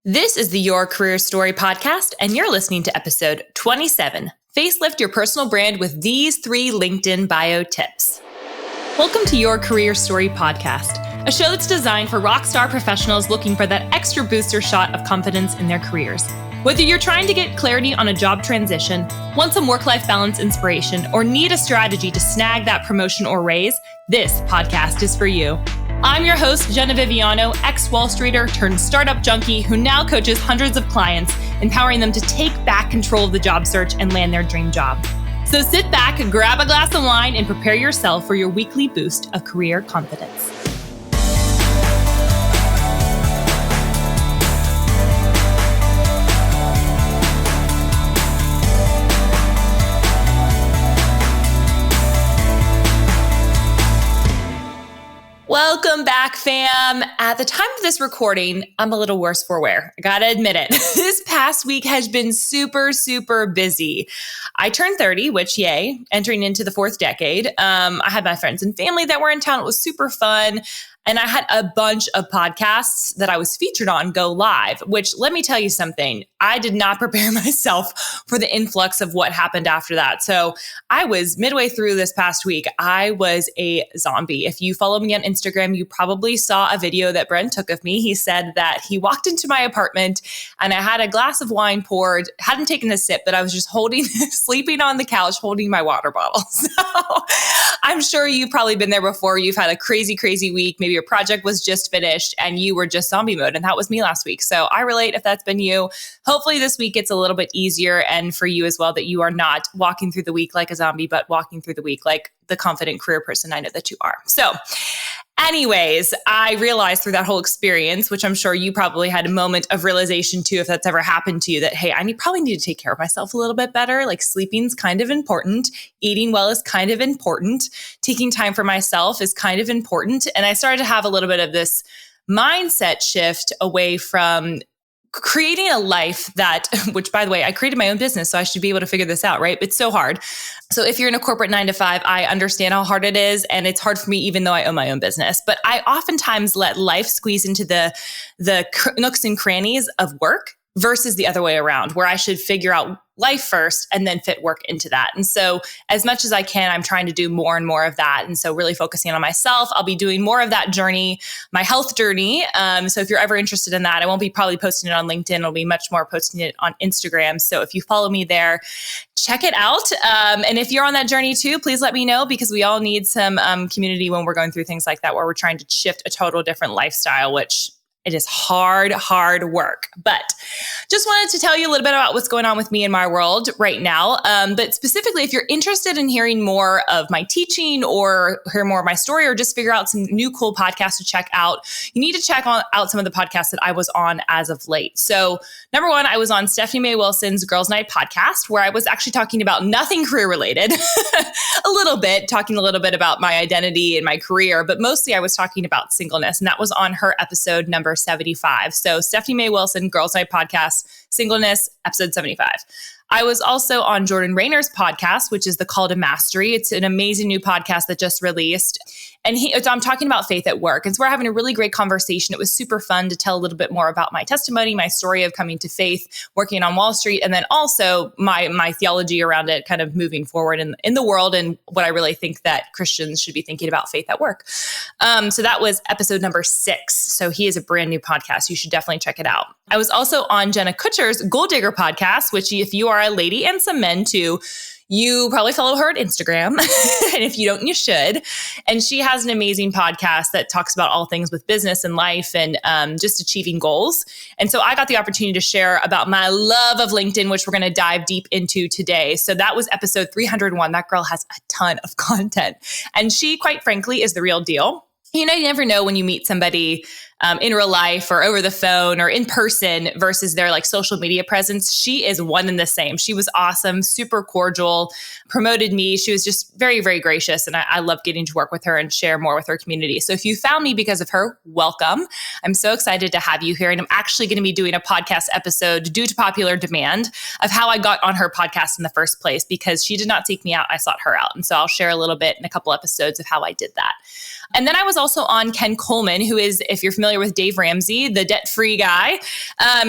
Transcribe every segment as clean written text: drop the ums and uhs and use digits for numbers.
This is the Your Career Story podcast, and you're listening to episode 27, Facelift Your Personal Brand with these 3 LinkedIn bio tips. Welcome to Your Career Story podcast, a show that's designed for rockstar professionals looking for that extra booster shot of confidence in their careers. Whether you're trying to get clarity on a job transition, want some work-life balance inspiration, or need a strategy to snag that promotion or raise, this podcast is for you. I'm your host, Jenna Viviano, ex-Wall Streeter turned startup junkie who now coaches hundreds of clients, empowering them to take back control of the job search and land their dream job. So sit back, grab a glass of wine, and prepare yourself for your weekly boost of career confidence. Welcome back, fam. At the time of this recording, I'm a little worse for wear. I gotta admit it. This past week has been super busy. I turned 30, which yay, entering into the 4th decade. I had my friends and family that were in town. It was super fun. And I had a bunch of podcasts that I was featured on go live, which let me tell you something. I did not prepare myself for the influx of what happened after that. So I was midway through this past week, I was a zombie. If you follow me on Instagram, you probably saw a video that Brent took of me. He said that he walked into my apartment and I had a glass of wine poured, hadn't taken a sip, but I was just sleeping on the couch, holding my water bottle. So I'm sure you've probably been there before. You've had a crazy week. Maybe your project was just finished and you were just zombie mode. And that was me last week. So I relate if that's been you. Hopefully this week gets a little bit easier, and for you as well, that you are not walking through the week like a zombie, but walking through the week like the confident career person I know that you are. So anyways, I realized through that whole experience, which I'm sure you probably had a moment of realization too, if that's ever happened to you, that, hey, probably need to take care of myself a little bit better. Like sleeping's kind of important. Eating well is kind of important. Taking time for myself is kind of important. And I started to have a little bit of this mindset shift away from creating a life that, which by the way, I created my own business, so I should be able to figure this out, right? It's so hard. So if you're in a corporate 9-to-5, I understand how hard it is. And it's hard for me, even though I own my own business. But I oftentimes let life squeeze into the nooks and crannies of work versus the other way around, where I should figure out life first and then fit work into that. And so as much as I can, I'm trying to do more and more of that. And so really focusing on myself, I'll be doing more of that journey, my health journey. So if you're ever interested in that, I won't be probably posting it on LinkedIn. I'll be much more posting it on Instagram. So if you follow me there, check it out. And if you're on that journey too, please let me know, because we all need some community when we're going through things like that, where we're trying to shift a total different lifestyle, which it is hard work. But just wanted to tell you a little bit about what's going on with me in my world right now. But specifically, if you're interested in hearing more of my teaching or hear more of my story, or just figure out some new cool podcasts to check out, you need to check out some of the podcasts that I was on as of late. So number 1, I was on Stephanie Mae Wilson's Girls Night podcast, where I was actually talking about nothing career related, talking a little bit about my identity and my career, but mostly I was talking about singleness. And that was on her episode number 75. So Stephanie Mae Wilson, Girls Night podcast, singleness, episode 75. I was also on Jordan Rayner's podcast, which is The Call to Mastery. It's an amazing new podcast that just released. And I'm talking about faith at work. And so we're having a really great conversation. It was super fun to tell a little bit more about my testimony, my story of coming to faith, working on Wall Street, and then also my theology around it, kind of moving forward in the world, and what I really think that Christians should be thinking about faith at work. So that was episode number 6. So he is a brand new podcast. You should definitely check it out. I was also on Jenna Kutcher's Goal Digger podcast, which if you are a lady, and some men too, you probably follow her on Instagram. And if you don't, you should. And she has an amazing podcast that talks about all things with business and life and just achieving goals. And so I got the opportunity to share about my love of LinkedIn, which we're going to dive deep into today. So that was episode 301. That girl has a ton of content. And she, quite frankly, is the real deal. You never know when you meet somebody in real life or over the phone or in person versus their like social media presence. She is one and the same. She was awesome, super cordial, promoted me. She was just very gracious. And I love getting to work with her and share more with her community. So if you found me because of her, welcome. I'm so excited to have you here. And I'm actually going to be doing a podcast episode due to popular demand of how I got on her podcast in the first place, because she did not seek me out. I sought her out. And so I'll share a little bit in a couple episodes of how I did that. And then I was also on Ken Coleman, who is, if you're familiar with Dave Ramsey, the debt-free guy.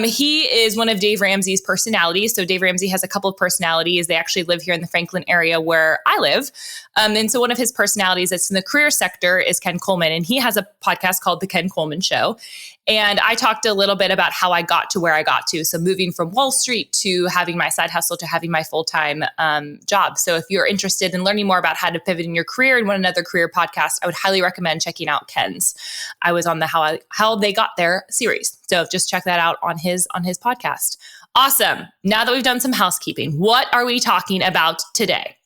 He is one of Dave Ramsey's personalities. So Dave Ramsey has a couple of personalities. They actually live here in the Franklin area where I live. And so one of his personalities that's in the career sector is Ken Coleman. And he has a podcast called The Ken Coleman Show. And I talked a little bit about how I got to where I got to. So moving from Wall Street to having my side hustle to having my full-time job. So if you're interested in learning more about how to pivot in your career and want another career podcast, I would highly recommend checking out Ken's. I was on the How They Got There series. So just check that out on his podcast. Awesome. Now that we've done some housekeeping, what are we talking about today?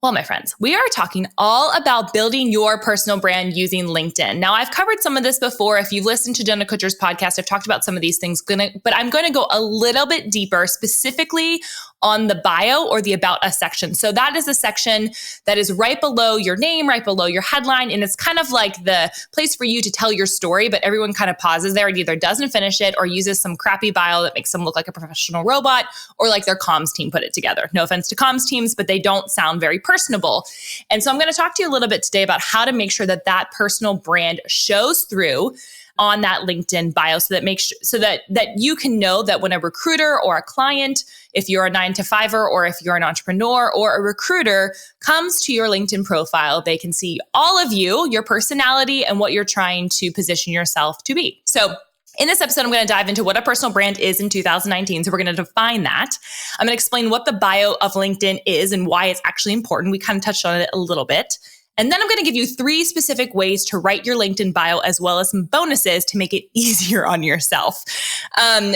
Well, my friends, we are talking all about building your personal brand using LinkedIn. Now, I've covered some of this before. If you've listened to Jenna Kutcher's podcast, I've talked about some of these things, but I'm going to go a little bit deeper, specifically on the bio or the About Us section. So that is a section that is right below your name, right below your headline. And it's kind of like the place for you to tell your story, but everyone kind of pauses there and either doesn't finish it or uses some crappy bio that makes them look like a professional robot or like their comms team put it together. No offense to comms teams, but they don't sound very personable. And so I'm going to talk to you a little bit today about how to make sure that that personal brand shows through on that LinkedIn bio so that you can know that when a recruiter or a client, if you're a 9-to-5er or if you're an entrepreneur or a recruiter comes to your LinkedIn profile, they can see all of you, your personality, and what you're trying to position yourself to be. So in this episode, I'm going to dive into what a personal brand is in 2019. So we're going to define that. I'm going to explain what the bio of LinkedIn is and why it's actually important. We kind of touched on it a little bit. And then I'm going to give you 3 specific ways to write your LinkedIn bio, as well as some bonuses to make it easier on yourself.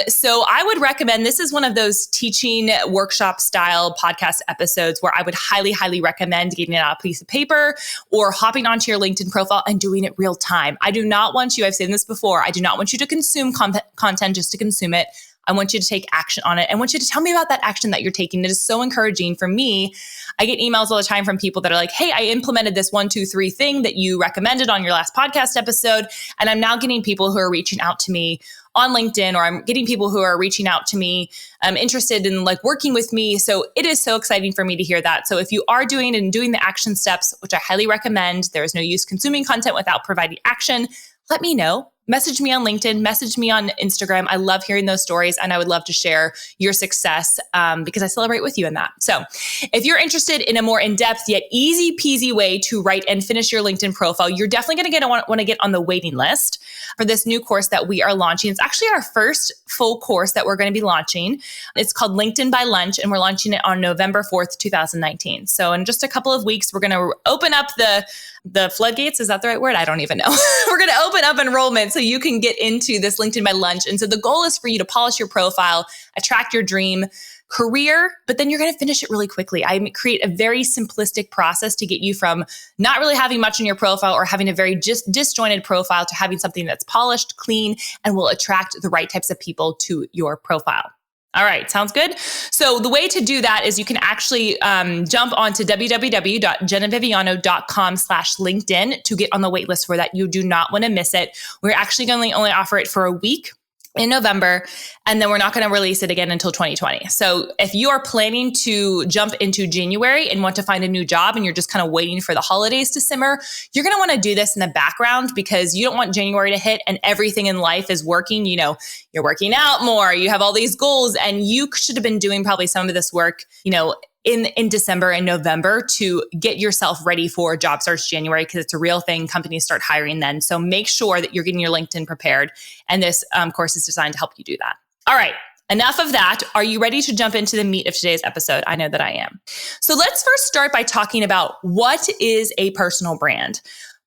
So I would recommend, this is one of those teaching workshop style podcast episodes where I would highly, highly recommend getting out a piece of paper or hopping onto your LinkedIn profile and doing it real time. I do not want you, I've said this before, I do not want you to consume content just to consume it. I want you to take action on it. I want you to tell me about that action that you're taking. It is so encouraging for me. I get emails all the time from people that are like, hey, I implemented this 1, 2, 3 thing that you recommended on your last podcast episode. And I'm now getting people who are reaching out to me on LinkedIn, or I'm getting people who are reaching out to me, interested in like working with me. So it is so exciting for me to hear that. So if you are doing the action steps, which I highly recommend, there is no use consuming content without providing action, let me know. Message me on LinkedIn, message me on Instagram. I love hearing those stories and I would love to share your success because I celebrate with you in that. So if you're interested in a more in-depth yet easy peasy way to write and finish your LinkedIn profile, you're definitely going to want to get on the waiting list for this new course that we are launching. It's actually our first full course that we're going to be launching. It's called LinkedIn by Lunch and we're launching it on November 4th, 2019. So in just a couple of weeks, we're going to open up the floodgates. Is that the right word? I don't even know. We're going to open up enrollment so you can get into this LinkedIn by Lunch. And so the goal is for you to polish your profile, attract your dream career, but then you're going to finish it really quickly. I create a very simplistic process to get you from not really having much in your profile or having a very just disjointed profile to having something that's polished, clean, and will attract the right types of people to your profile. All right, sounds good? So the way to do that is you can actually jump onto www.jennaviviano.com/LinkedIn to get on the wait list for that. You do not want to miss it. We're actually going to only offer it for a week in November, and then we're not going to release it again until 2020. So if you are planning to jump into January and want to find a new job and you're just kind of waiting for the holidays to simmer, you're going to want to do this in the background because you don't want January to hit and everything in life is working. You know, you're working out more, you have all these goals, and you should have been doing probably some of this work, in December and November to get yourself ready for job search January, because it's a real thing. Companies start hiring then. So make sure that you're getting your LinkedIn prepared. And this course is designed to help you do that. All right. Enough of that. Are you ready to jump into the meat of today's episode? I know that I am. So let's first start by talking about what is a personal brand.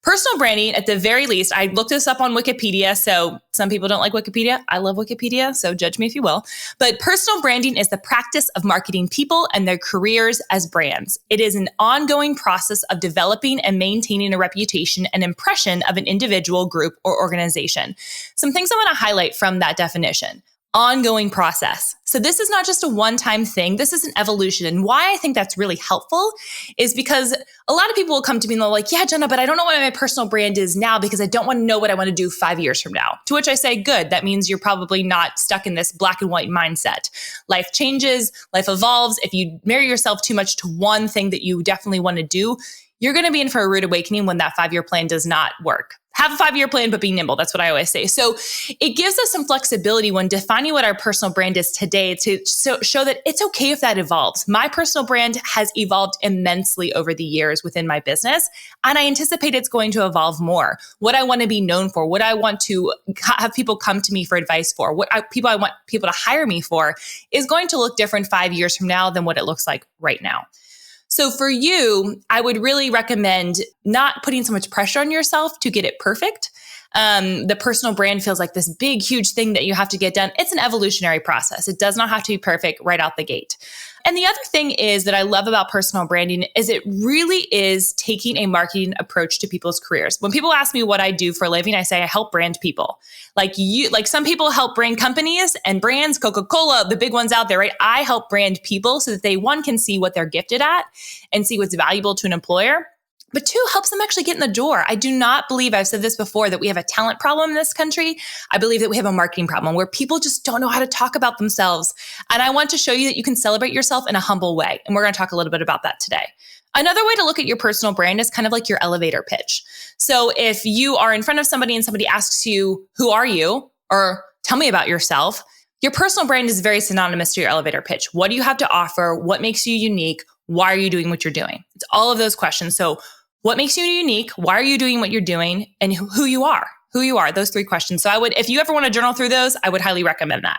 Personal branding, at the very least, I looked this up on Wikipedia. So some people don't like Wikipedia. I love Wikipedia, so judge me if you will. But personal branding is the practice of marketing people and their careers as brands. It is an ongoing process of developing and maintaining a reputation and impression of an individual, group, or organization. Some things I want to highlight from that definition. Ongoing process. So this is not just a one-time thing. This is an evolution. And why I think that's really helpful is because a lot of people will come to me and they're like, yeah, Jenna, but I don't know what my personal brand is now because I don't want to know what I want to do 5 years from now. To which I say, good. That means you're probably not stuck in this black and white mindset. Life changes, life evolves. If you marry yourself too much to one thing that you definitely want to do, you're going to be in for a rude awakening when that 5-year plan does not work. Have a 5-year plan, but be nimble. That's what I always say. So it gives us some flexibility when defining what our personal brand is today to show that it's okay if that evolves. My personal brand has evolved immensely over the years within my business, and I anticipate it's going to evolve more. What I want to be known for, what I want to have people come to me for advice for, I want people to hire me for is going to look different 5 years from now than what it looks like right now. So for you, I would really recommend not putting so much pressure on yourself to get it perfect. The personal brand feels like this big, huge thing that you have to get done. It's an evolutionary process. It does not have to be perfect right out the gate. And the other thing is that I love about personal branding is it really is taking a marketing approach to people's careers. When people ask me what I do for a living, I say I help brand people. Like some people help brand companies and brands, Coca-Cola, the big ones out there, right? I help brand people so that they, one, can see what they're gifted at and see what's valuable to an employer. But 2, helps them actually get in the door. I do not believe, I've said this before, that we have a talent problem in this country. I believe that we have a marketing problem where people just don't know how to talk about themselves. And I want to show you that you can celebrate yourself in a humble way. And we're going to talk a little bit about that today. Another way to look at your personal brand is kind of like your elevator pitch. So if you are in front of somebody and somebody asks you, who are you? Or tell me about yourself. Your personal brand is very synonymous to your elevator pitch. What do you have to offer? What makes you unique? Why are you doing what you're doing? It's all of those questions. So what makes you unique? Why are you doing what you're doing? And who you are, those 3 questions. So if you ever want to journal through those, I would highly recommend that.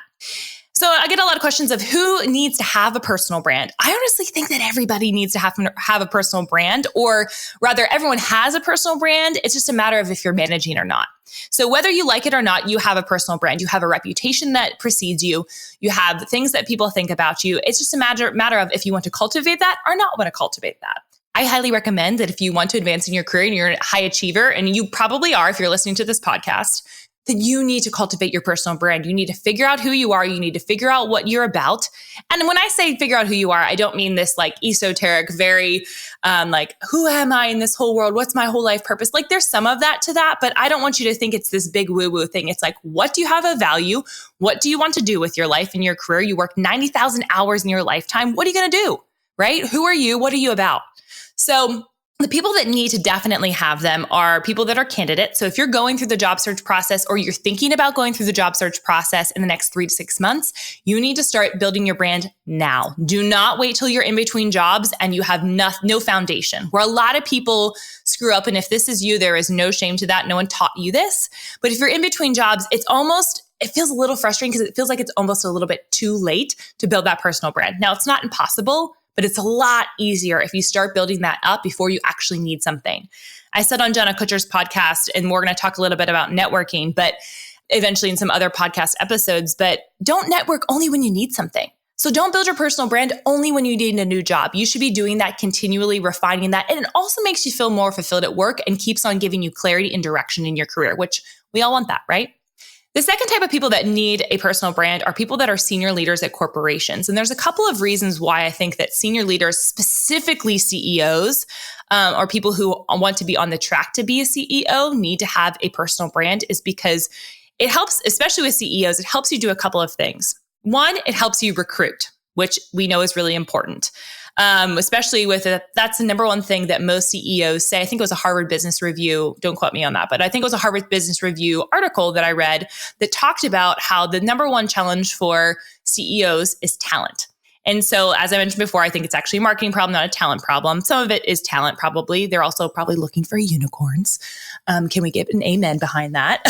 So I get a lot of questions of who needs to have a personal brand. I honestly think that everybody needs to have a personal brand, or rather everyone has a personal brand. It's just a matter of if you're managing or not. So whether you like it or not, you have a personal brand. You have a reputation that precedes you. You have things that people think about you. It's just a matter of if you want to cultivate that or not want to cultivate that. I highly recommend that if you want to advance in your career and you're a high achiever, and you probably are if you're listening to this podcast, then you need to cultivate your personal brand. You need to figure out who you are. You need to figure out what you're about. And when I say figure out who you are, I don't mean this like esoteric, very like, who am I in this whole world? What's my whole life purpose? Like there's some of that to that, but I don't want you to think it's this big woo-woo thing. It's like, what do you have of value? What do you want to do with your life and your career? You work 90,000 hours in your lifetime. What are you going to do? Right? Who are you? What are you about? So the people that need to definitely have them are people that are candidates. So if you're going through the job search process, or you're thinking about going through the job search process in the next 3 to 6 months, you need to start building your brand now. Do not wait till you're in between jobs and you have no foundation. Where a lot of people screw up, and if this is you, there is no shame to that. No one taught you this. But if you're in between jobs, it feels a little frustrating because it feels like it's almost a little bit too late to build that personal brand. Now, it's not impossible, but it's a lot easier if you start building that up before you actually need something. I said on Jenna Kutcher's podcast, and we're going to talk a little bit about networking, but eventually in some other podcast episodes, but don't network only when you need something. So don't build your personal brand only when you need a new job. You should be doing that, continually refining that. And it also makes you feel more fulfilled at work and keeps on giving you clarity and direction in your career, which we all want that, right? The second type of people that need a personal brand are people that are senior leaders at corporations. And there's a couple of reasons why I think that senior leaders, specifically CEOs, or people who want to be on the track to be a CEO, need to have a personal brand, is because it helps, especially with CEOs, it helps you do a couple of things. One, it helps you recruit, which we know is really important. Especially with that's the number one thing that most CEOs say. I think it was a Harvard Business Review. Don't quote me on that, but I think it was a Harvard Business Review article that I read that talked about how the number one challenge for CEOs is talent. And so, as I mentioned before, I think it's actually a marketing problem, not a talent problem. Some of it is talent, probably. They're also probably looking for unicorns. Can we get an amen behind that?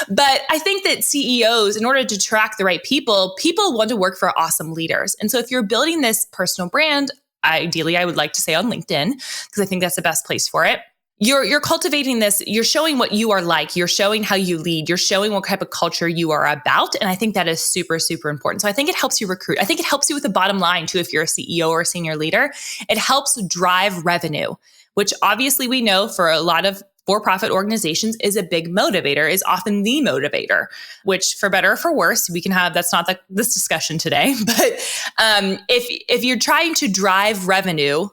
But I think that CEOs, in order to attract the right people want to work for awesome leaders. And so if you're building this personal brand, ideally, I would like to say on LinkedIn, because I think that's the best place for it. You're cultivating this, you're showing what you are like, you're showing how you lead, you're showing what type of culture you are about. And I think that is super, super important. So I think it helps you recruit. I think it helps you with the bottom line too, if you're a CEO or a senior leader. It helps drive revenue, which obviously we know for a lot of for-profit organizations is a big motivator, is often the motivator, which for better or for worse, we can have, that's not this discussion today. But if you're trying to drive revenue,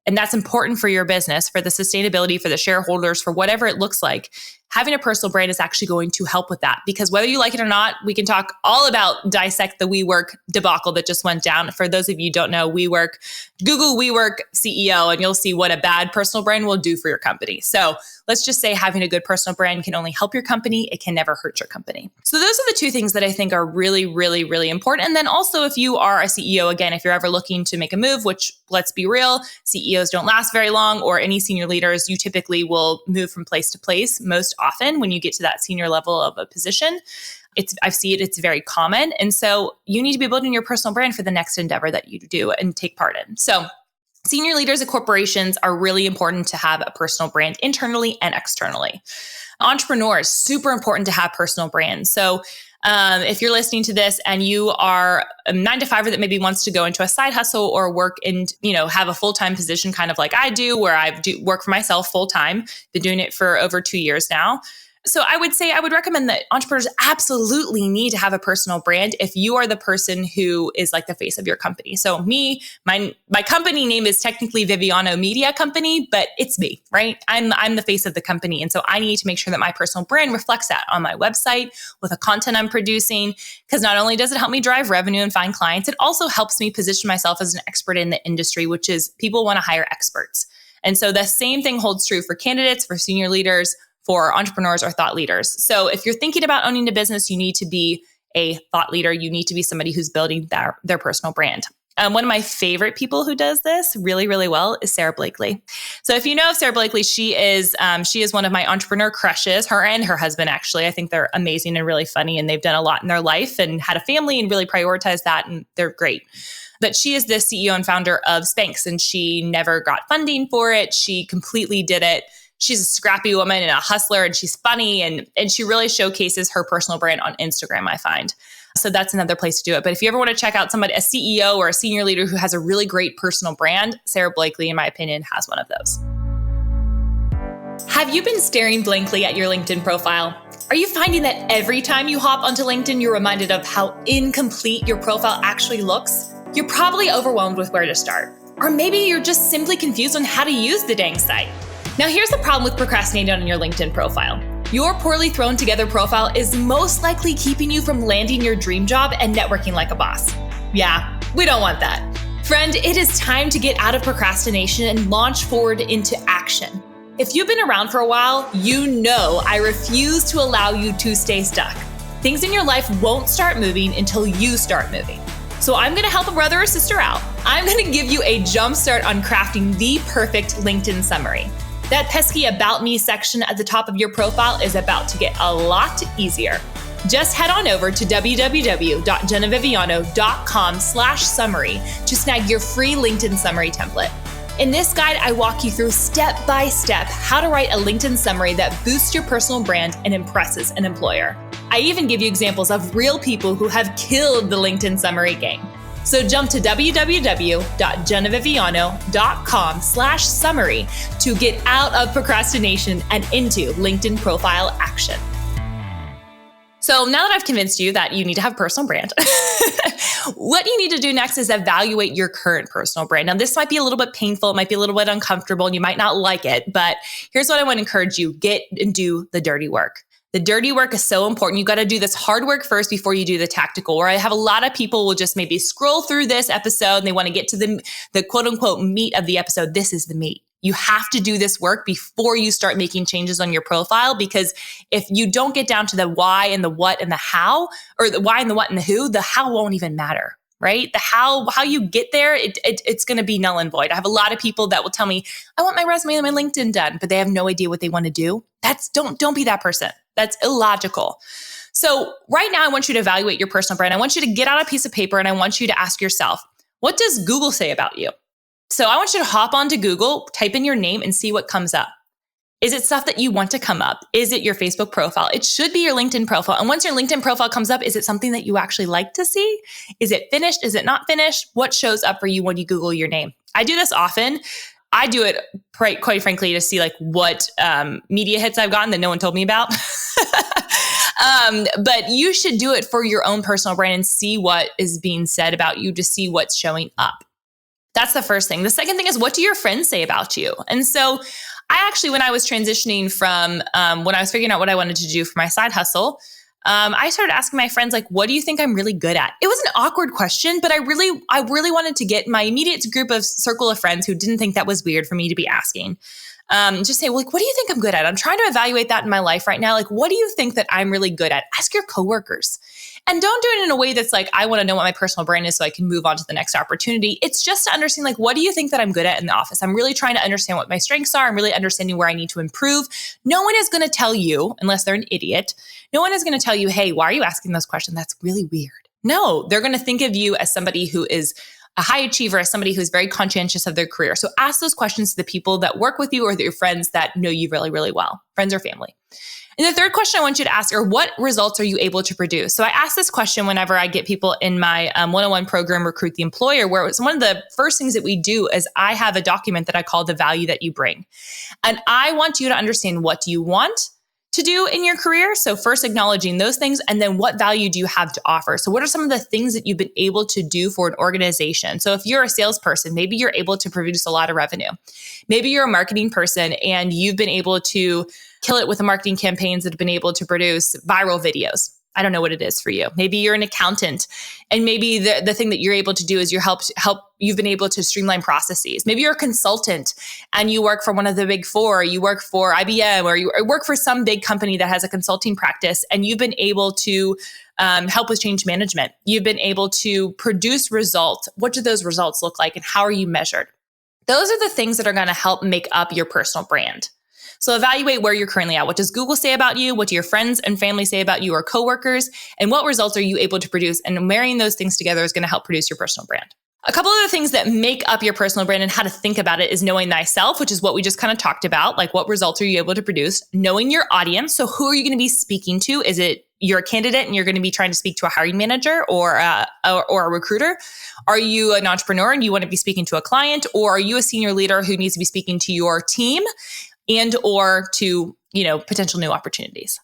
and that's important for your business, for the sustainability, for the shareholders, for whatever it looks like, having a personal brand is actually going to help with that. Because whether you like it or not, we can talk all about dissect the WeWork debacle that just went down. For those of you who don't know, Google WeWork CEO, and you'll see what a bad personal brand will do for your company. So let's just say having a good personal brand can only help your company. It can never hurt your company. So those are the two things that I think are really, really, really important. And then also, if you are a CEO, again, if you're ever looking to make a move, which let's be real, CEOs don't last very long, or any senior leaders, you typically will move from place to place most often when you get to that senior level of a position. It's very common. And so you need to be building your personal brand for the next endeavor that you do and take part in. So senior leaders at corporations are really important to have a personal brand internally and externally. Entrepreneurs, super important to have personal brands. So if you're listening to this and you are a 9-to-5er that maybe wants to go into a side hustle or work and, have a full-time position, kind of like I do, where I do work for myself full-time, been doing it for over 2 years now. So I would recommend that entrepreneurs absolutely need to have a personal brand if you are the person who is like the face of your company. So my company name is technically Viviano Media Company, but it's me, right? I'm the face of the company. And so I need to make sure that my personal brand reflects that on my website with the content I'm producing, because not only does it help me drive revenue and find clients, it also helps me position myself as an expert in the industry, which is people want to hire experts. And so the same thing holds true for candidates, for senior leaders, for entrepreneurs or thought leaders. So if you're thinking about owning a business, you need to be a thought leader. You need to be somebody who's building their personal brand. One of my favorite people who does this really, really well is Sarah Blakely. So if you know Sarah Blakely, she is one of my entrepreneur crushes, her and her husband, actually. I think they're amazing and really funny, and they've done a lot in their life and had a family and really prioritized that, and they're great. But she is the CEO and founder of Spanx, and she never got funding for it. She completely did it. She's a scrappy woman and a hustler, and she's funny, and she really showcases her personal brand on Instagram, I find. So that's another place to do it. But if you ever want to check out somebody, a CEO or a senior leader who has a really great personal brand, Sarah Blakely, in my opinion, has one of those. Have you been staring blankly at your LinkedIn profile? Are you finding that every time you hop onto LinkedIn, you're reminded of how incomplete your profile actually looks? You're probably overwhelmed with where to start. Or maybe you're just simply confused on how to use the dang site. Now, here's the problem with procrastinating on your LinkedIn profile. Your poorly thrown together profile is most likely keeping you from landing your dream job and networking like a boss. Yeah, we don't want that. Friend, it is time to get out of procrastination and launch forward into action. If you've been around for a while, you know I refuse to allow you to stay stuck. Things in your life won't start moving until you start moving. So I'm going to help a brother or sister out. I'm going to give you a jump start on crafting the perfect LinkedIn summary. That pesky About Me section at the top of your profile is about to get a lot easier. Just head on over to www.jennaviviano.com/summary to snag your free LinkedIn summary template. In this guide, I walk you through step by step how to write a LinkedIn summary that boosts your personal brand and impresses an employer. I even give you examples of real people who have killed the LinkedIn summary game. So jump to www.jennaviviano.com/summary to get out of procrastination and into LinkedIn profile action. So now that I've convinced you that you need to have a personal brand, what you need to do next is evaluate your current personal brand. Now, this might be a little bit painful. It might be a little bit uncomfortable, and you might not like it. But here's what I want to encourage you. Get and do the dirty work. The dirty work is so important. You got to do this hard work first before you do the tactical. Or I have a lot of people will just maybe scroll through this episode and they want to get to the quote unquote meat of the episode. This is the meat. You have to do this work before you start making changes on your profile, because if you don't get down to the why and the what and the how, or the why and the what and the who, the how won't even matter. Right? The how you get there, it's going to be null and void. I have a lot of people that will tell me, I want my resume and my LinkedIn done, but they have no idea what they want to do. Don't be that person. That's illogical. So right now, I want you to evaluate your personal brand. I want you to get out a piece of paper and I want you to ask yourself, what does Google say about you? So I want you to hop onto Google, type in your name and see what comes up. Is it stuff that you want to come up? Is it your Facebook profile? It should be your LinkedIn profile. And once your LinkedIn profile comes up, is it something that you actually like to see? Is it finished? Is it not finished? What shows up for you when you Google your name? I do this often. I do it quite frankly to see like what media hits I've gotten that no one told me about. But you should do it for your own personal brand and see what is being said about you, to see what's showing up. That's the first thing. The second thing is, what do your friends say about you? And so I actually, when I was transitioning from, when I was figuring out what I wanted to do for my side hustle, I started asking my friends, like, what do you think I'm really good at? It was an awkward question, but I really wanted to get my immediate group of circle of friends who didn't think that was weird for me to be asking. Just say, well, like, what do you think I'm good at? I'm trying to evaluate that in my life right now. Like, what do you think that I'm really good at? Ask your coworkers. And don't do it in a way that's like, I want to know what my personal brand is so I can move on to the next opportunity. It's just to understand, like, what do you think that I'm good at in the office? I'm really trying to understand what my strengths are. I'm really understanding where I need to improve. No one is going to tell you, unless they're an idiot, no one is going to tell you, hey, why are you asking those questions? That's really weird. No, they're going to think of you as somebody who is a high achiever, as somebody who's very conscientious of their career. So ask those questions to the people that work with you or your friends that know you really, really well, friends or family. And the third question I want you to ask are, what results are you able to produce? So I ask this question whenever I get people in my one-on-one program, Recruit the Employer, where it's one of the first things that we do is I have a document that I call the value that you bring. And I want you to understand, what do you want to do in your career? So first acknowledging those things, and then what value do you have to offer? So what are some of the things that you've been able to do for an organization? So if you're a salesperson, maybe you're able to produce a lot of revenue. Maybe you're a marketing person and you've been able to kill it with the marketing campaigns that have been able to produce viral videos. I don't know what it is for you. Maybe you're an accountant, and maybe the thing that you're able to do is you've been able to streamline processes. Maybe you're a consultant and you work for one of the big four, you work for IBM, or you work for some big company that has a consulting practice, and you've been able to help with change management. You've been able to produce results. What do those results look like, and how are you measured? Those are the things that are going to help make up your personal brand. So evaluate where you're currently at. What does Google say about you? What do your friends and family say about you or coworkers? And what results are you able to produce? And marrying those things together is going to help produce your personal brand. A couple of the things that make up your personal brand and how to think about it is knowing thyself, which is what we just kind of talked about. Like, what results are you able to produce? Knowing your audience. So who are you going to be speaking to? Is it you're a candidate and you're going to be trying to speak to a hiring manager or a recruiter? Are you an entrepreneur and you want to be speaking to a client? Or are you a senior leader who needs to be speaking to your team and or to, potential new opportunities?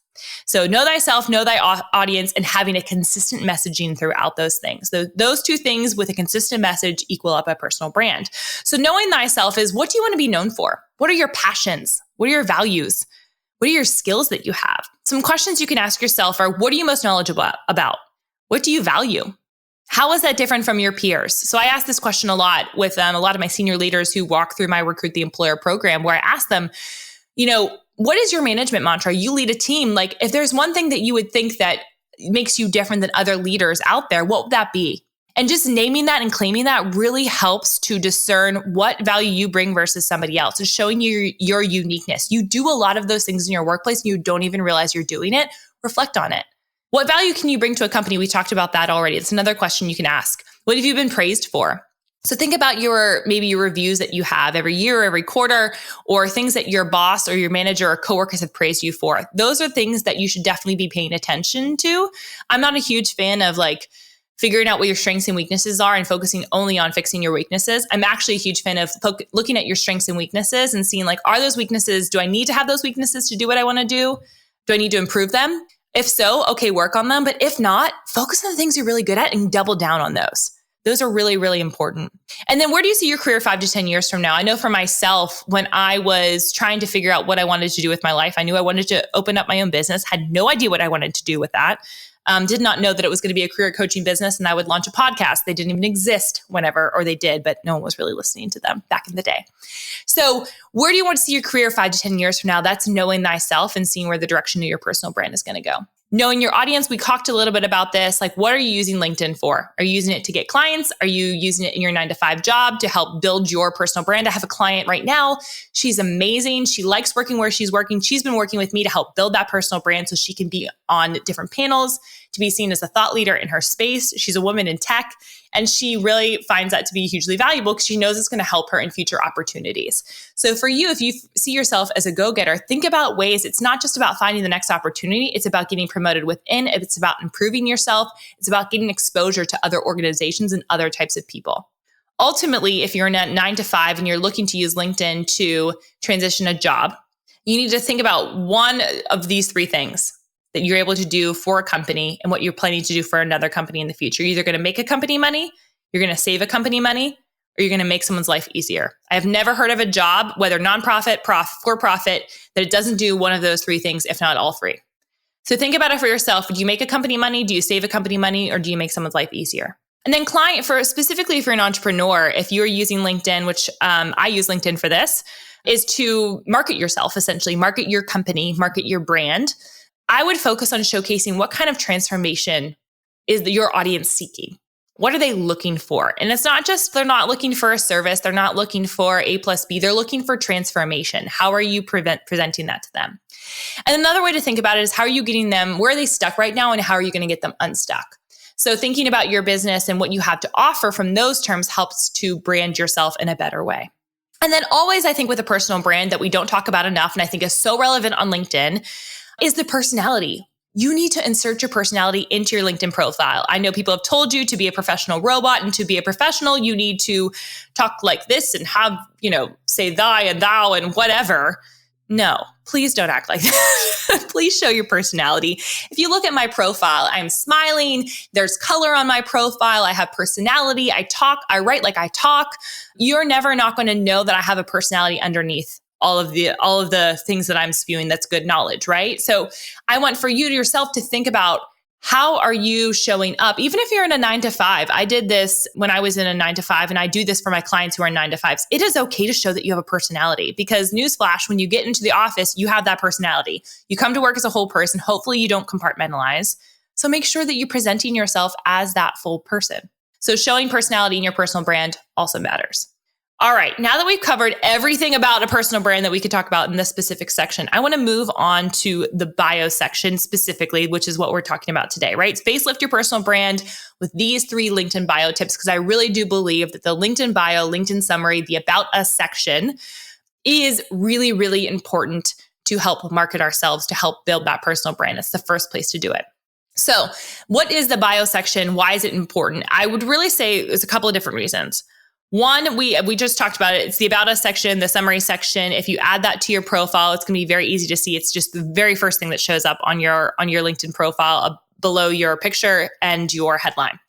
So know thyself, know thy audience, and having a consistent messaging throughout those things. Those two things with a consistent message equal up a personal brand. So knowing thyself is, what do you want to be known for? What are your passions? What are your values? What are your skills that you have? Some questions you can ask yourself are, what are you most knowledgeable about? What do you value? How is that different from your peers? So I ask this question a lot with a lot of my senior leaders who walk through my Recruit the Employer program, where I ask them, what is your management mantra? You lead a team. Like, if there's one thing that you would think that makes you different than other leaders out there, what would that be? And just naming that and claiming that really helps to discern what value you bring versus somebody else. It's showing you your uniqueness. You do a lot of those things in your workplace and you don't even realize you're doing it. Reflect on it. What value can you bring to a company? We talked about that already. It's another question you can ask. What have you been praised for? So think about maybe your reviews that you have every year, or every quarter, or things that your boss or your manager or coworkers have praised you for. Those are things that you should definitely be paying attention to. I'm not a huge fan of figuring out what your strengths and weaknesses are and focusing only on fixing your weaknesses. I'm actually a huge fan of looking at your strengths and weaknesses and seeing, are those weaknesses, do I need to have those weaknesses to do what I want to do? Do I need to improve them? If so, okay, work on them. But if not, focus on the things you're really good at and double down on those. Those are really, really important. And then where do you see your career 5 to 10 years from now? I know for myself, when I was trying to figure out what I wanted to do with my life, I knew I wanted to open up my own business, had no idea what I wanted to do with that. Did not know that it was going to be a career coaching business and I would launch a podcast. They didn't even exist or they did, but no one was really listening to them back in the day. So where do you want to see your career 5 to 10 years from now? That's knowing thyself and seeing where the direction of your personal brand is going to go. Knowing your audience, we talked a little bit about this. What are you using LinkedIn for? Are you using it to get clients? Are you using it in your 9-to-5 job to help build your personal brand? I have a client right now. She's amazing. She likes working where she's working. She's been working with me to help build that personal brand so she can be on different panels, to be seen as a thought leader in her space. She's a woman in tech, and she really finds that to be hugely valuable because she knows it's going to help her in future opportunities. So for you, if you see yourself as a go-getter, think about ways. It's not just about finding the next opportunity. It's about getting promoted within. It's about improving yourself. It's about getting exposure to other organizations and other types of people. Ultimately, if you're in a 9-to-5 and you're looking to use LinkedIn to transition a job, you need to think about one of these 3 things that you're able to do for a company and what you're planning to do for another company in the future. You're either going to make a company money, you're going to save a company money, or you're going to make someone's life easier. I have never heard of a job, whether nonprofit, for profit, that it doesn't do one of those three things, if not all three. So think about it for yourself. Do you make a company money? Do you save a company money? Or do you make someone's life easier? And then specifically if you're an entrepreneur, if you're using LinkedIn, which I use LinkedIn for this, is to market yourself, essentially, market your company, market your brand. I would focus on showcasing what kind of transformation is your audience seeking. What are they looking for? And it's not just, they're not looking for a service. They're not looking for A plus B. They're looking for transformation. How are you presenting that to them? And another way to think about it is how are you getting them, where are they stuck right now and how are you going to get them unstuck? So thinking about your business and what you have to offer from those terms helps to brand yourself in a better way. And then always, I think with a personal brand that we don't talk about enough and I think is so relevant on LinkedIn is the personality. You need to insert your personality into your LinkedIn profile. I know people have told you to be a professional robot, and to be a professional, you need to talk like this and have, say thy and thou and whatever. No, please don't act like that. Please show your personality. If you look at my profile, I'm smiling. There's color on my profile. I have personality. I write like I talk. You're never not going to know that I have a personality underneath all of the things that I'm spewing. That's good knowledge, right? So I want for you to yourself to think about how are you showing up? Even if you're in a 9-to-5, I did this when I was in a 9-to-5 and I do this for my clients who are in 9-to-5s. It is okay to show that you have a personality because newsflash, when you get into the office, you have that personality. You come to work as a whole person. Hopefully you don't compartmentalize. So make sure that you're presenting yourself as that full person. So showing personality in your personal brand also matters. All right, now that we've covered everything about a personal brand that we could talk about in this specific section, I want to move on to the bio section specifically, which is what we're talking about today, right? Facelift your personal brand with these 3 LinkedIn bio tips, because I really do believe that the LinkedIn bio, LinkedIn summary, the About Us section is really, really important to help market ourselves, to help build that personal brand. It's the first place to do it. So what is the bio section? Why is it important? I would really say there's a couple of different reasons. One, we just talked about it. It's the About Us section, the summary section. If you add that to your profile, it's going to be very easy to see. It's just the very first thing that shows up on your LinkedIn profile below your picture and your headline.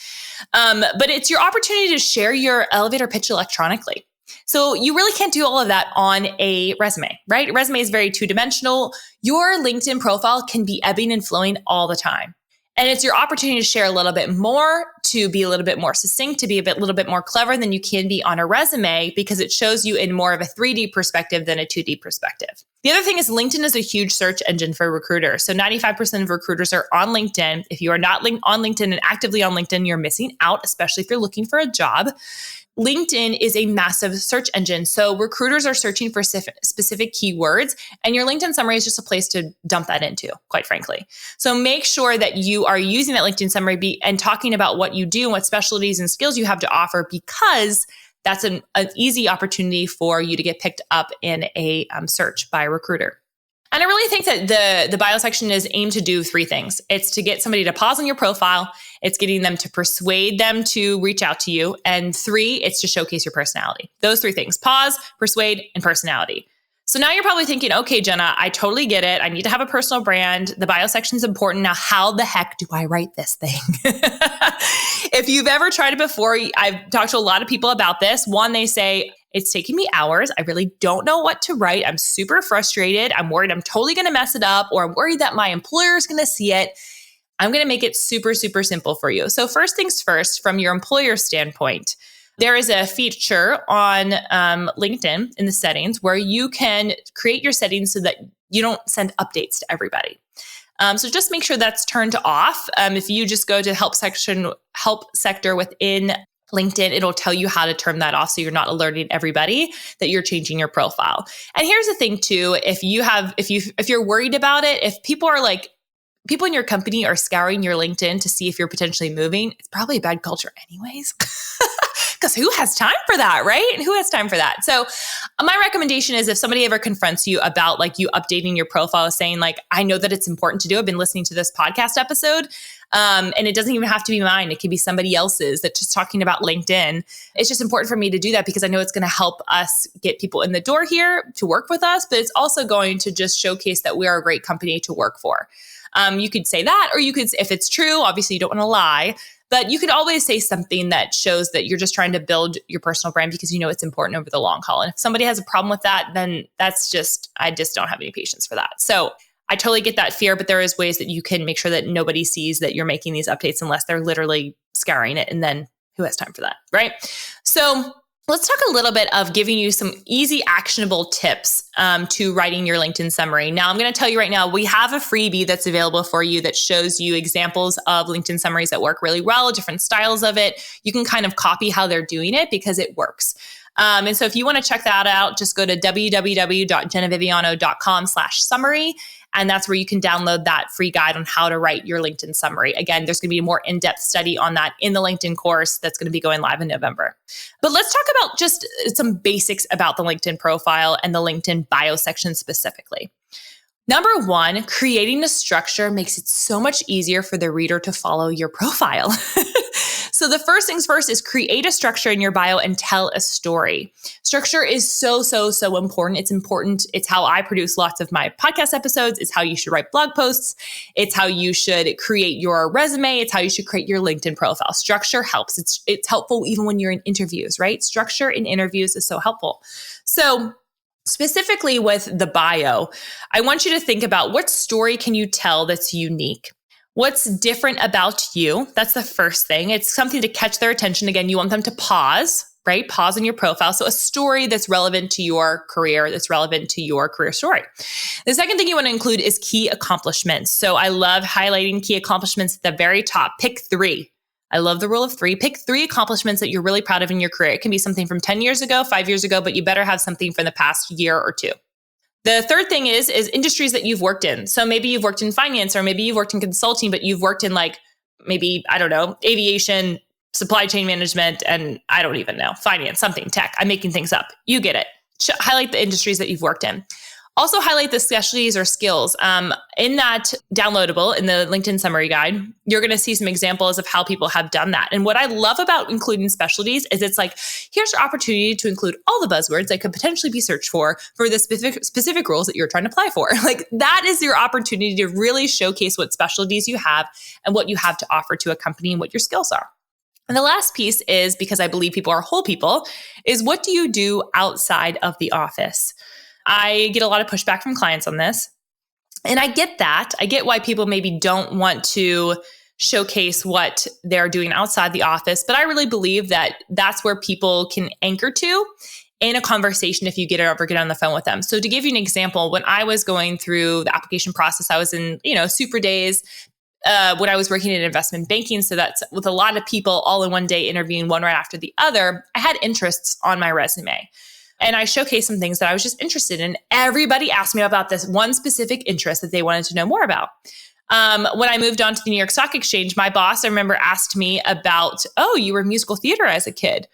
But it's your opportunity to share your elevator pitch electronically. So you really can't do all of that on a resume, right? A resume is very two-dimensional. Your LinkedIn profile can be ebbing and flowing all the time. And it's your opportunity to share a little bit more, to be a little bit more succinct, to be little bit more clever than you can be on a resume, because it shows you in more of a 3D perspective than a 2D perspective. The other thing is LinkedIn is a huge search engine for recruiters. So 95% of recruiters are on LinkedIn. If you are not on LinkedIn and actively on LinkedIn, you're missing out, especially if you're looking for a job. LinkedIn is a massive search engine. So recruiters are searching for specific keywords, and your LinkedIn summary is just a place to dump that into, quite frankly. So make sure that you are using that LinkedIn summary and talking about what you do and what specialties and skills you have to offer, because that's an easy opportunity for you to get picked up in a search by a recruiter. And I really think that the bio section is aimed to do 3 things. It's to get somebody to pause on your profile. It's getting them to persuade them to reach out to you. And 3, it's to showcase your personality. Those 3 things: pause, persuade, and personality. So now you're probably thinking, okay, Jenna, I totally get it. I need to have a personal brand. The bio section is important. Now, how the heck do I write this thing? If you've ever tried it before, I've talked to a lot of people about this. One, they say, it's taking me hours. I really don't know what to write. I'm super frustrated. I'm worried I'm totally going to mess it up, or I'm worried that my employer is going to see it. I'm going to make it super, super simple for you. So first things first, from your employer standpoint, there is a feature on LinkedIn in the settings where you can create your settings so that you don't send updates to everybody. So just make sure that's turned off. If you just go to help sector within LinkedIn, it'll tell you how to turn that off so you're not alerting everybody that you're changing your profile. And here's the thing too, if you're worried about it, if people in your company are scouring your LinkedIn to see if you're potentially moving, it's probably a bad culture anyways. Because who has time for that, right? And who has time for that? So my recommendation is, if somebody ever confronts you about you updating your profile, saying I know that it's important to do. I've been listening to this podcast episode, and it doesn't even have to be mine. It could be somebody else's that's just talking about LinkedIn. It's just important for me to do that because I know it's going to help us get people in the door here to work with us, but it's also going to just showcase that we are a great company to work for. You could say that, or you could, if it's true, obviously you don't want to lie, but you could always say something that shows that you're just trying to build your personal brand because you know it's important over the long haul. And if somebody has a problem with that, then I just don't have any patience for that. So I totally get that fear, but there is ways that you can make sure that nobody sees that you're making these updates unless they're literally scouring it. And then who has time for that, right? So let's talk a little bit of giving you some easy, actionable tips to writing your LinkedIn summary. Now, I'm going to tell you right now, we have a freebie that's available for you that shows you examples of LinkedIn summaries that work really well, different styles of it. You can kind of copy how they're doing it because it works. And so if you want to check that out, just go to www.jennaviviano.com/summary. And that's where you can download that free guide on how to write your LinkedIn summary. Again, there's going to be a more in-depth study on that in the LinkedIn course that's going to be going live in November. But let's talk about just some basics about the LinkedIn profile and the LinkedIn bio section specifically. Number one, creating a structure makes it so much easier for the reader to follow your profile. So the first things first is create a structure in your bio and tell a story. Structure is so important. It's important. It's how I produce lots of my podcast episodes. It's how you should write blog posts. It's how you should create your resume. It's how you should create your LinkedIn profile. Structure helps. It's helpful even when you're in interviews, right? Structure in interviews is so helpful. So specifically with the bio, I want you to think about what story can you tell that's unique? What's different about you? That's the first thing. It's something to catch their attention. Again, you want them to pause, right? Pause in your profile. So a story that's relevant to your career, that's relevant to your career story. The second thing you want to include is key accomplishments. So I love highlighting key accomplishments at the very top. Pick 3. I love the rule of 3. Pick 3 accomplishments that you're really proud of in your career. It can be something from 10 years ago, 5 years ago, but you better have something from the past year or 2. The third thing is industries that you've worked in. So maybe you've worked in finance, or maybe you've worked in consulting, but you've worked in aviation, supply chain management, and I don't even know, finance, something, tech. I'm making things up. You get it. Highlight the industries that you've worked in. Also highlight the specialties or skills. In that downloadable, in the LinkedIn summary guide, you're going to see some examples of how people have done that. And what I love about including specialties is it's like, here's your opportunity to include all the buzzwords that could potentially be searched for the specific roles that you're trying to apply for. Like that is your opportunity to really showcase what specialties you have and what you have to offer to a company and what your skills are. And the last piece is, because I believe people are whole people, is what do you do outside of the office? I get a lot of pushback from clients on this. And I get that. I get why people maybe don't want to showcase what they're doing outside the office. But I really believe that that's where people can anchor to in a conversation if you get on the phone with them. So to give you an example, when I was going through the application process, I was in, super days when I was working in investment banking. So that's with a lot of people all in one day interviewing one right after the other. I had interests on my resume. And I showcased some things that I was just interested in. Everybody asked me about this one specific interest that they wanted to know more about. When I moved on to the New York Stock Exchange, my boss, I remember, asked me about, you were in musical theater as a kid.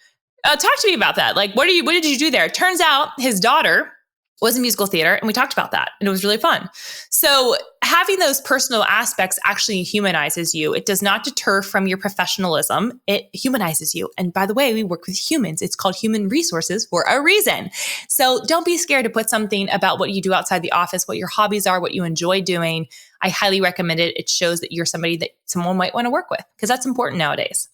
Talk to me about that. Like, what did you do there? Turns out his daughter was in musical theater, and we talked about that, and it was really fun. So having those personal aspects actually humanizes you. It does not deter from your professionalism. It humanizes you. And by the way, we work with humans. It's called human resources for a reason. So don't be scared to put something about what you do outside the office, what your hobbies are, what you enjoy doing. I highly recommend it. It shows that you're somebody that someone might want to work with, because that's important nowadays.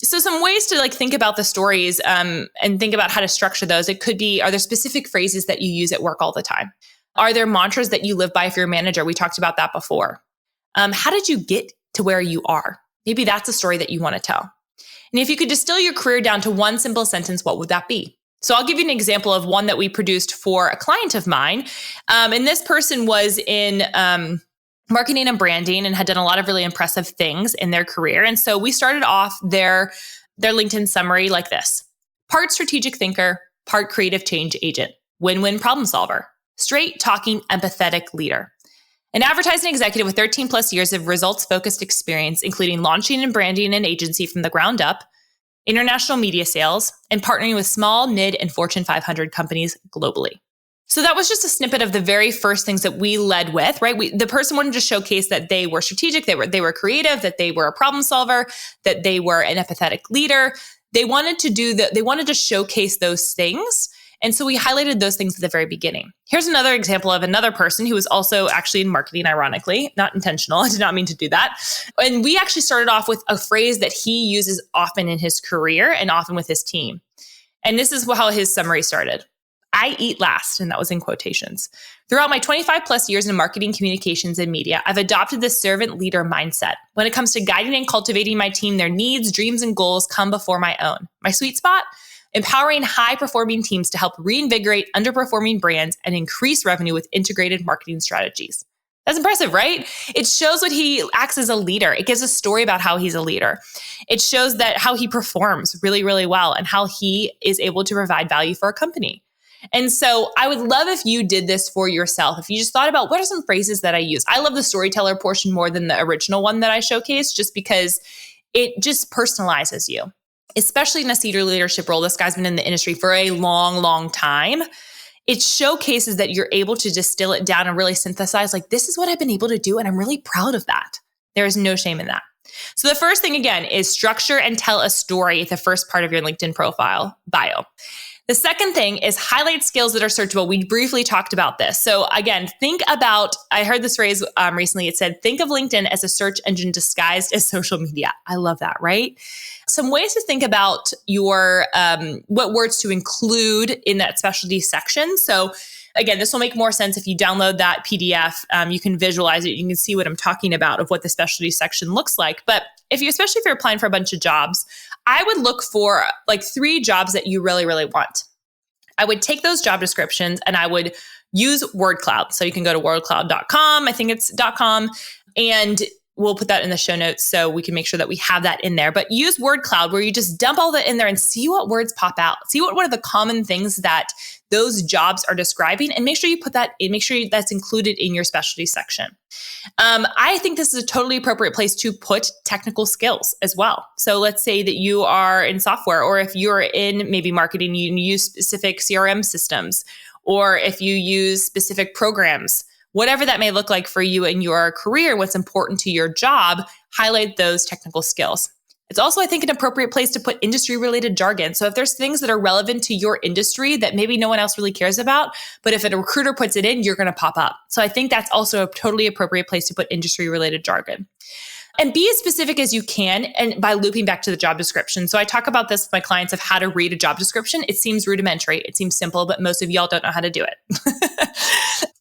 So some ways to think about the stories and think about how to structure those. It could be, are there specific phrases that you use at work all the time? Are there mantras that you live by if you're a manager? We talked about that before. How did you get to where you are? Maybe that's a story that you want to tell. And if you could distill your career down to one simple sentence, what would that be? So I'll give you an example of one that we produced for a client of mine. And this person was in marketing and branding and had done a lot of really impressive things in their career. And so we started off their LinkedIn summary like this: part strategic thinker, part creative change agent, win-win problem solver, straight talking, empathetic leader, an advertising executive with 13 plus years of results-focused experience, including launching and branding an agency from the ground up, international media sales, and partnering with small, mid, and Fortune 500 companies globally. So that was just a snippet of the very first things that we led with, right? The person wanted to showcase that they were strategic, they were creative, that they were a problem solver, that they were an empathetic leader. They wanted to showcase those things And so we highlighted those things at the very beginning. Here's another example of another person who was also actually in marketing, ironically, not intentional. I did not mean to do that. And we actually started off with a phrase that he uses often in his career and often with his team. And this is how his summary started. I eat last, and that was in quotations. Throughout my 25 plus years in marketing, communications, and media, I've adopted this servant leader mindset. When it comes to guiding and cultivating my team, their needs, dreams, and goals come before my own. My sweet spot? Empowering high-performing teams to help reinvigorate underperforming brands and increase revenue with integrated marketing strategies. That's impressive, right? It shows what he acts as a leader. It gives a story about how he's a leader. It shows that how he performs really, really well and how he is able to provide value for a company. And so I would love if you did this for yourself. If you just thought about what are some phrases that I use. I love the storyteller portion more than the original one that I showcased, just because it just personalizes you, especially in a senior leadership role. This guy's been in the industry for a long, long time. It showcases that you're able to distill it down and really synthesize, like, this is what I've been able to do, and I'm really proud of that. There is no shame in that. So the first thing, again, is structure and tell a story at the first part of your LinkedIn profile bio. The second thing is highlight skills that are searchable. We briefly talked about this. So again, think about, I heard this phrase recently. It said, think of LinkedIn as a search engine disguised as social media. I love that, right? Some ways to think about your, what words to include in that specialty section. So again, this will make more sense if you download that PDF. You can visualize it. You can see what I'm talking about of what the specialty section looks like. But especially if you're applying for a bunch of jobs, I would look for like 3 jobs that you really, really want. I would take those job descriptions and I would use word cloud. So you can go to wordcloud.com. I think it's .com. And we'll put that in the show notes so we can make sure that we have that in there. But use word cloud where you just dump all that in there and see what words pop out. See what are the common things that those jobs are describing, and make sure you put that in. Make sure that's included in your specialty section. I think this is a totally appropriate place to put technical skills as well. So let's say that you are in software, or if you're in maybe marketing, you use specific CRM systems, or if you use specific programs, whatever that may look like for you in your career, what's important to your job, highlight those technical skills. It's also, I think, an appropriate place to put industry-related jargon. So if there's things that are relevant to your industry that maybe no one else really cares about, but if a recruiter puts it in, you're going to pop up. So I think that's also a totally appropriate place to put industry-related jargon. And be as specific as you can, and by looping back to the job description. So I talk about this with my clients of how to read a job description. It seems rudimentary. It seems simple, but most of y'all don't know how to do it.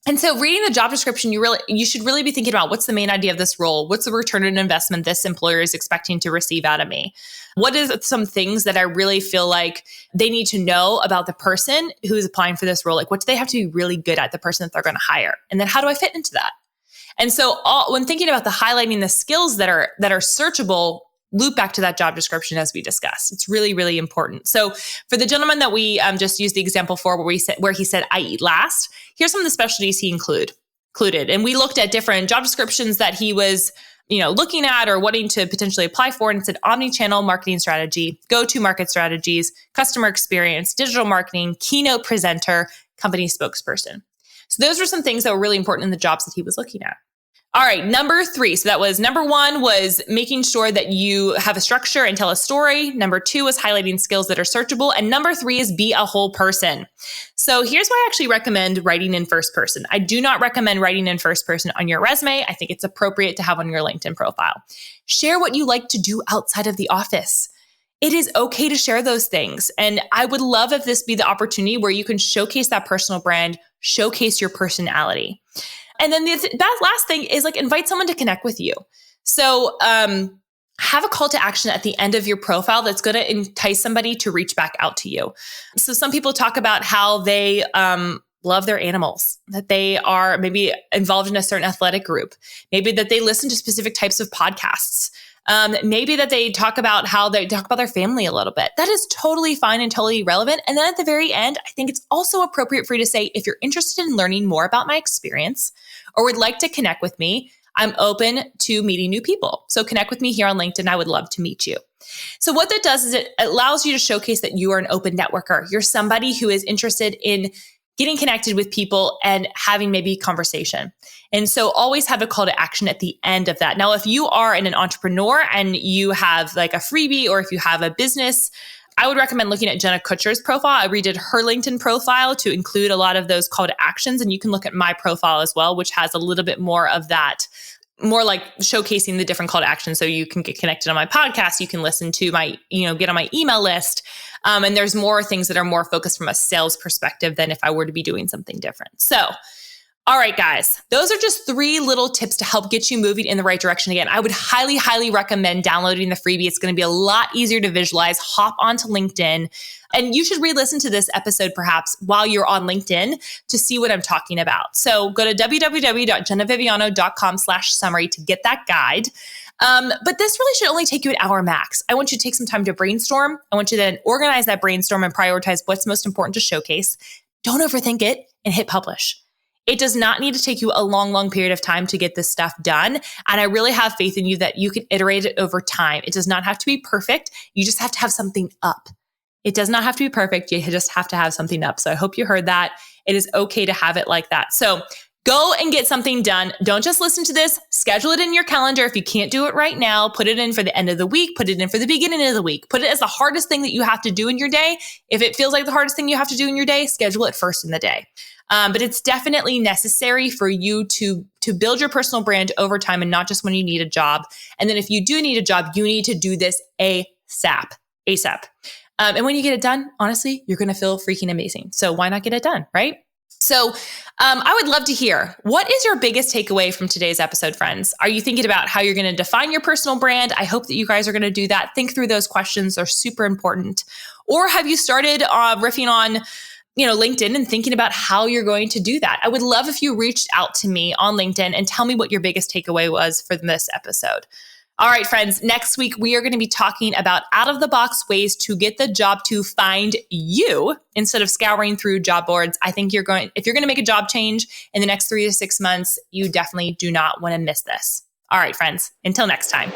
And so reading the job description, you should really be thinking about, what's the main idea of this role? What's the return on investment this employer is expecting to receive out of me? What is some things that I really feel like they need to know about the person who's applying for this role? Like, what do they have to be really good at, the person that they're going to hire? And then how do I fit into that? And so when thinking about the highlighting the skills that are searchable, loop back to that job description as we discussed. It's really, really important. So for the gentleman that we just used the example for, where he said, I eat last, here's some of the specialties he included. And we looked at different job descriptions that he was looking at or wanting to potentially apply for. And it said omni-channel marketing strategy, go-to-market strategies, customer experience, digital marketing, keynote presenter, company spokesperson. So those were some things that were really important in the jobs that he was looking at. All right, number 3. So that was number 1 was making sure that you have a structure and tell a story. Number 2 was highlighting skills that are searchable. And number 3 is be a whole person. So here's why I actually recommend writing in first person. I do not recommend writing in first person on your resume. I think it's appropriate to have on your LinkedIn profile. Share what you like to do outside of the office. It is okay to share those things. And I would love if this be the opportunity where you can showcase that personal brand, showcase your personality. And then that last thing is like, invite someone to connect with you. So have a call to action at the end of your profile that's going to entice somebody to reach back out to you. So some people talk about how they love their animals, that they are maybe involved in a certain athletic group, maybe that they listen to specific types of podcasts. Maybe that they talk about how they talk about their family a little bit. That is totally fine and totally relevant. And then at the very end, I think it's also appropriate for you to say, if you're interested in learning more about my experience or would like to connect with me, I'm open to meeting new people. So connect with me here on LinkedIn. I would love to meet you. So what that does is it allows you to showcase that you are an open networker. You're somebody who is interested in getting connected with people and having maybe conversation. And so always have a call to action at the end of that. Now, if you are an entrepreneur and you have like a freebie, or if you have a business I would recommend looking at Jenna Kutcher's profile. I redid her LinkedIn profile to include a lot of those call to actions. And you can look at my profile as well, which has a little bit more of that, more like showcasing the different call to action. So you can get connected on my podcast. You can listen to my, get on my email list. And there's more things that are more focused from a sales perspective than if I were to be doing something different. So, all right, guys, those are just 3 little tips to help get you moving in the right direction. Again, I would highly, highly recommend downloading the freebie. It's going to be a lot easier to visualize. Hop onto LinkedIn. And you should re-listen to this episode perhaps while you're on LinkedIn to see what I'm talking about. So go to www.jennaviviano.com/summary to get that guide. But this really should only take you an hour max. I want you to take some time to brainstorm. I want you to then organize that brainstorm and prioritize what's most important to showcase. Don't overthink it and hit publish. It does not need to take you a long, long period of time to get this stuff done. And I really have faith in you that you can iterate it over time. It does not have to be perfect. You just have to have something up. It does not have to be perfect. You just have to have something up. So I hope you heard that. It is okay to have it like that. So go and get something done. Don't just listen to this. Schedule it in your calendar. If you can't do it right now, put it in for the end of the week. Put it in for the beginning of the week. Put it as the hardest thing that you have to do in your day. If it feels like the hardest thing you have to do in your day, schedule it first in the day. But it's definitely necessary for you to build your personal brand over time and not just when you need a job. And then if you do need a job, you need to do this ASAP. And when you get it done, honestly, you're going to feel freaking amazing. So why not get it done, right? So I would love to hear, what is your biggest takeaway from today's episode, friends? Are you thinking about how you're going to define your personal brand? I hope that you guys are going to do that. Think through those questions. They're super important. Or have you started riffing on LinkedIn and thinking about how you're going to do that? I would love if you reached out to me on LinkedIn and tell me what your biggest takeaway was for this episode. All right, friends, next week we are going to be talking about out-of-the-box ways to get the job to find you instead of scouring through job boards. I think if you're going to make a job change in the next 3 to 6 months, you definitely do not want to miss this. All right, friends, until next time.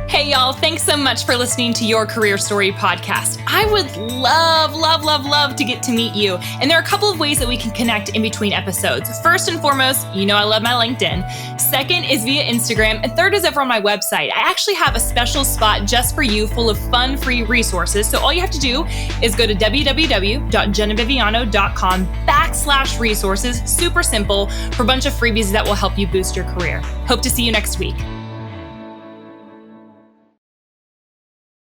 Hey, y'all, thanks so much for listening to Your Career Story podcast. I would love to get to meet you. And there are a couple of ways that we can connect in between episodes. First and foremost, I love my LinkedIn. Second is via Instagram. And third is over on my website. I actually have a special spot just for you full of fun, free resources. So all you have to do is go to www.jennaviviano.com/resources. Super simple, for a bunch of freebies that will help you boost your career. Hope to see you next week.